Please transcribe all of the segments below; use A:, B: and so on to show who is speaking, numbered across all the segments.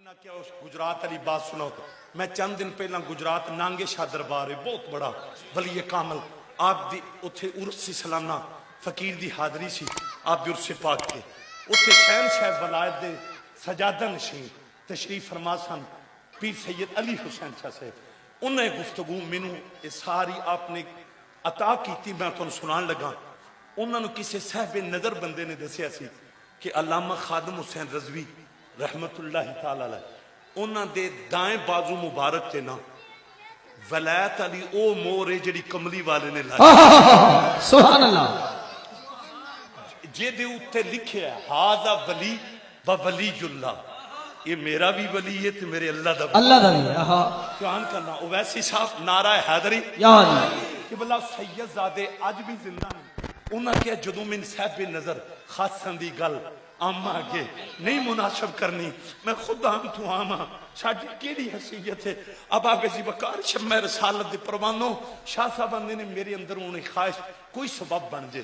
A: نہ کیا اس گجرات علی بات سنو. میں چند دن پہلا گجرات نانگے شاہ دربار ہے بہت بڑا ولی کامل آپ دی اتھے عرس سی سالانہ فقیر دی حاضری سی آپ دی عرس پاک کے اتھے شہن شاہ ولایت دے سجادہ نشین تشریف فرما سن پیر سید علی حسین شاہ سے انہیں گفتگو منو یہ ساری آپ نے عطا کیتی میں تو سنان لگا. انہوں نے کسی صاحب نظر بندے نے دسیا سی کہ علامہ خادم حسین رضوی رحمت اللہ تعالی علیہ انہوں دے دائیں بازو مبارک تے نا ولایت علی او مورے جڑی کملی والے نے لائی
B: سبحان اللہ
A: جے دے اتے لکھے ہے ہاذا ولی و ولی اللہ یہ میرا بھی ولی ہے تے میرے اللہ دا
B: اللہ دا بھی
A: قرآن کرنا اویسی صاحب نعرہ حیدری
B: یا علی
A: کہ بلا سید زادے آج بھی زندہ ہیں. انہاں کیا جدو من صاحب نظر خاصن دی گل آمہ کے نہیں مناسب کرنی میں خود ہم تو آمہ شاہدی کیڑی حسیت ہے. اب آپ ایسی بکار شب میں رسالت دے پروانوں شاہ صاحب اندے نے میرے اندر انہیں خواہش کوئی سبب بن جے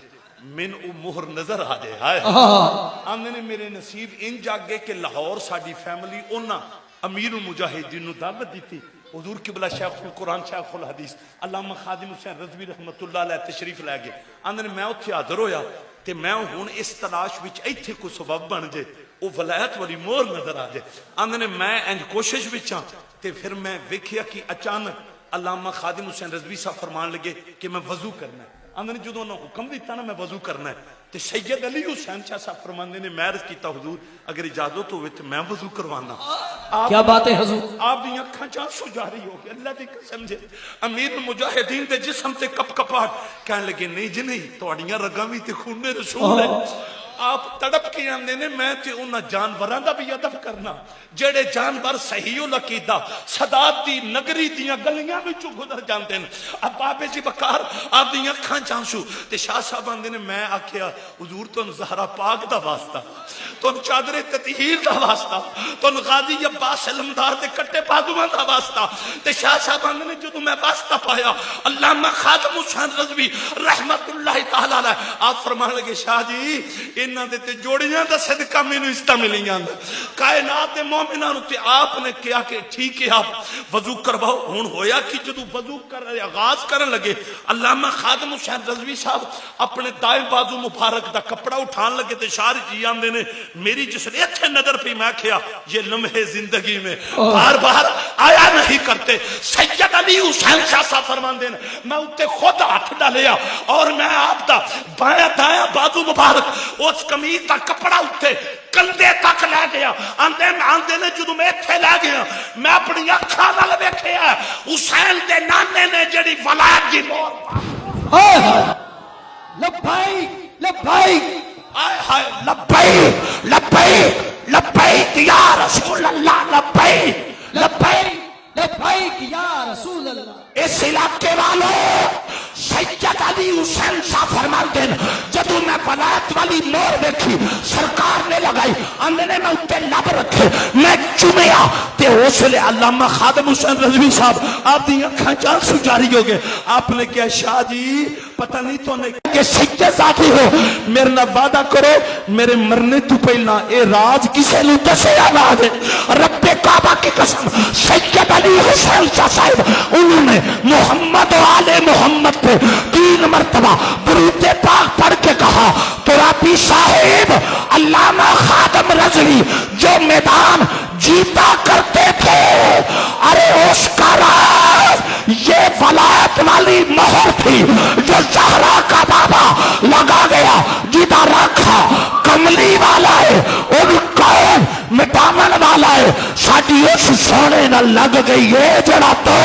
A: من او مہر نظر آ جائے ہائے اندے نے میرے نصیب ان جاگے کہ لاہور ساڑی فیملی انہاں امیر المجاہدین نو دعوت دیتی حضور قبلہ شیخ القرآن شیخ الحدیث علامہ خادم حسین رضوی رحمت اللہ علیہ تشریف لے گئے. اندے نے میں اتھے حاضر ہویا تے میں ہون اس تلاش وچ ایتھے کو سبب بن جے او ولایت والی مور نظر آ جائے. اندے نے میں انج کوشش وچ ہاں تے پھر میں ویکھیا کہ اچانک علامہ خادم حسین رضوی صاحب فرمان لگے کہ میں وضو کرنا ہے. اندر جدو انہوں حکم دیتا نا میں وضو کرنا ہے تے سید علی حسین شاہ صاحب فرماندے نے میں عرض کیتا حضور اگر اجازت ہوئے تو میں وضو کروانا.
B: کیا بات ہے حضور
A: آپ دی اکھاں چانسو جاری ہو گئے اللہ دی قسم جے امیر المجاہدین دے جسم تے کپ کپاٹ کہنے لگے نہیں جی نہیں توڑیاں رگاں بھی تے خون رسول ہے. آپ تڑپ کے آندے نے میں تے انہاں جانوراں دا بھی ادب کرنا جڑے جانور صحیح العقیدہ صدات دی نگری دیاں گلیاں وچوں گزر جاندے ہیں. اب بابے جی بکار آپ دی اکھاں چانسو تے شاہ صاحب آندے نے میں آکھیا حضور تن زہرا پاک دا واسطہ تن چادر تطہیر دا واسطہ تن غازی عباس علمدار دے کٹے بازواں دا واسطہ تے شاہ صاحب آندے نے جدوں میں واسطہ پایا علامہ خادم حسین رضوی رحمت اللہ تعالی علیہ آپ فرمان لگے شاہ جی انہاں دے تے جوڑیاں دا صدقہ مینوں استا ملی جاندا کائنات دے مومناں تے آپ نے کہا کہ ٹھیک ہے آپ وضو کرواؤ. ہن ہویا کہ جدوں وضو کر آغاز کرن لگے علامہ خادم حسین رضوی صاحب اپنے دائیں بازو مبارک دا کپڑا اٹھان لگے تے شاہ جی آندے نے میری جس نے ایتھے نظر پہ میں کیا یہ لمحے زندگی میں بار بار آیا نہیں کرتے. سید علی حسین شاہ صاحب فرماندے نے میں اتے خود ہاتھ ڈالیا اور میں آپ دا بایاں دایاں بازو مبارک اس قمیض دا کپڑا اتے کندے تک لے گیا. آندے نے جدوں میں ایتھے لے گیا میں اپنی اکھاں نال ویکھیا حسین دے نانے نے جڑی ولایت دی مور
B: لبیک لبیک
A: آئے ہائے
B: لبیک لبیک لبیک یا رسول اللہ لبیک لبیک لبیک یا رسول اللہ.
C: اس علاقے والوں سید علی حسین شاہ فرماتے ہیں جدو میں ولایت والی مور دیکھی سرکار نے لگائی اندر میں اتے لب رکھے میں چومیا تے اس لئے علامہ خادم حسین رضوی صاحب آپ دی اکھاں چانسو جاری ہو گئے. آپ نے کیا شاہ جی پتہ نہیں تو نے کہ سکے ذاتی ہو میرے نہ وعدہ کرو میرے مرنے تو پہلا اے راج کسے نے دسے آواز رب کعبہ کی قسم سید علی حسین شاہ صاحب انہوں نے محمد و آل محمد پہ 3 مرتبہ درود پاک پڑھ کے کہا ترابی صاحب علامہ خادم رضوی جو میدان جیتا کرتے تھے ارے اس کا راز یہ ولایت والی مہر تھی جو زہرا کا بابا لگا گیا جیتا رکھا کملی والا ہے ان قوم مٹامن والا ہے ساڑی اس سونے نہ لگ گئی ہے جڑا تو